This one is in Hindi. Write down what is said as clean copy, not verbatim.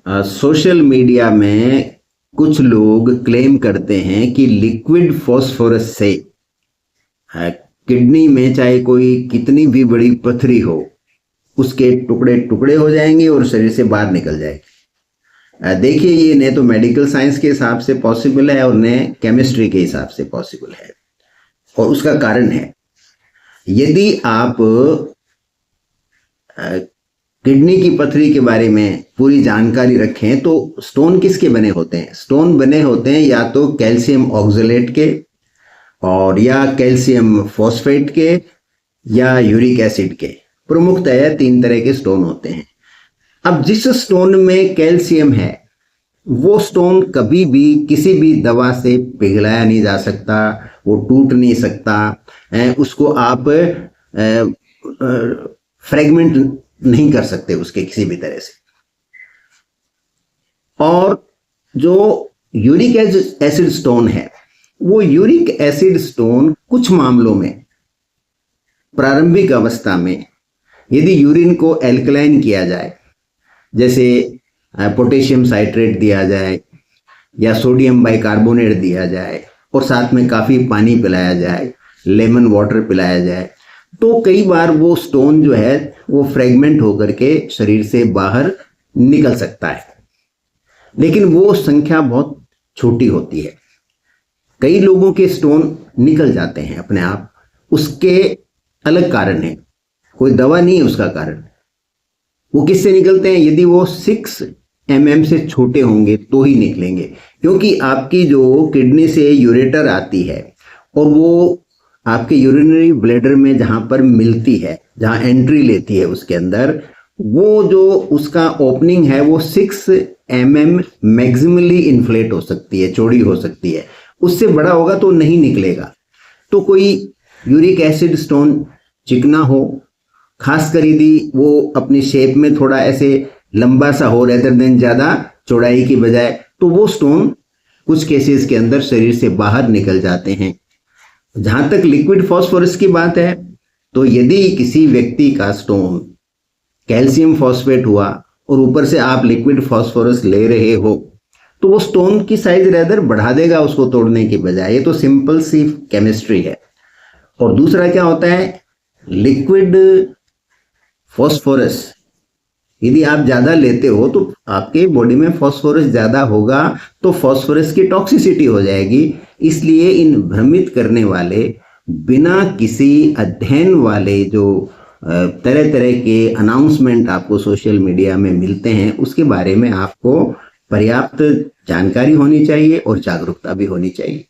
सोशल मीडिया में कुछ लोग क्लेम करते हैं कि लिक्विड फॉस्फोरस से किडनी में चाहे कोई कितनी भी बड़ी पथरी हो उसके टुकड़े टुकड़े हो जाएंगे और शरीर से बाहर निकल जाएंगे। देखिए, ये न तो मेडिकल साइंस के हिसाब से पॉसिबल है और न केमिस्ट्री के हिसाब से पॉसिबल है। और उसका कारण है, यदि आप किडनी की पथरी के बारे में पूरी जानकारी रखें तो स्टोन किसके बने होते हैं? स्टोन बने होते हैं या तो कैल्शियम ऑक्सलेट के और या कैल्शियम फॉस्फेट के या यूरिक एसिड के। प्रमुखतः 3 तरह के स्टोन होते हैं। अब जिस स्टोन में कैल्शियम है वो स्टोन कभी भी किसी भी दवा से पिघलाया नहीं जा सकता, वो टूट नहीं सकता, उसको आप फ्रेगमेंट नहीं कर सकते उसके किसी भी तरह से। और जो यूरिक एसिड स्टोन है, वो यूरिक एसिड स्टोन कुछ मामलों में प्रारंभिक अवस्था में यदि यूरिन को एल्कलाइन किया जाए, जैसे पोटेशियम साइट्रेट दिया जाए या सोडियम बाइकार्बोनेट दिया जाए और साथ में काफ़ी पानी पिलाया जाए, लेमन वाटर पिलाया जाए, तो कई बार वो स्टोन जो है वो फ्रेगमेंट होकर के शरीर से बाहर निकल सकता है। लेकिन वो संख्या बहुत छोटी होती है। कई लोगों के स्टोन निकल जाते हैं अपने आप, उसके अलग कारण है, कोई दवा नहीं है उसका कारण। वो किससे निकलते हैं? यदि वो 6 mm से छोटे होंगे तो ही निकलेंगे, क्योंकि आपकी जो किडनी से यूरेटर आती है और वो आपके यूरिनरी ब्लैडर में जहाँ पर मिलती है, जहाँ एंट्री लेती है उसके अंदर, वो जो उसका ओपनिंग है वो 6 mm मैक्सिमली इन्फ्लेट हो सकती है, चौड़ी हो सकती है। उससे बड़ा होगा तो नहीं निकलेगा। तो कोई यूरिक एसिड स्टोन चिकना हो, खासकर यदि वो अपनी शेप में थोड़ा ऐसे लंबा सा हो रेदर देन ज़्यादा चौड़ाई की बजाय, तो वो स्टोन कुछ केसेस के अंदर शरीर से बाहर निकल जाते हैं। जहाँ तक लिक्विड फॉस्फोरस की बात है, तो यदि किसी व्यक्ति का स्टोन कैल्शियम फॉस्फेट हुआ और ऊपर से आप लिक्विड फॉस्फोरस ले रहे हो, तो वो स्टोन की साइज रेदर बढ़ा देगा उसको तोड़ने की बजाय। ये तो सिंपल सी केमिस्ट्री है। और दूसरा क्या होता है, लिक्विड फॉस्फोरस यदि आप ज़्यादा लेते हो तो आपके बॉडी में फॉस्फोरस ज़्यादा होगा, तो फॉस्फोरस की टॉक्सिसिटी हो जाएगी। इसलिए इन भ्रमित करने वाले, बिना किसी अध्ययन वाले जो तरह तरह के अनाउंसमेंट आपको सोशल मीडिया में मिलते हैं, उसके बारे में आपको पर्याप्त जानकारी होनी चाहिए और जागरूकता भी होनी चाहिए।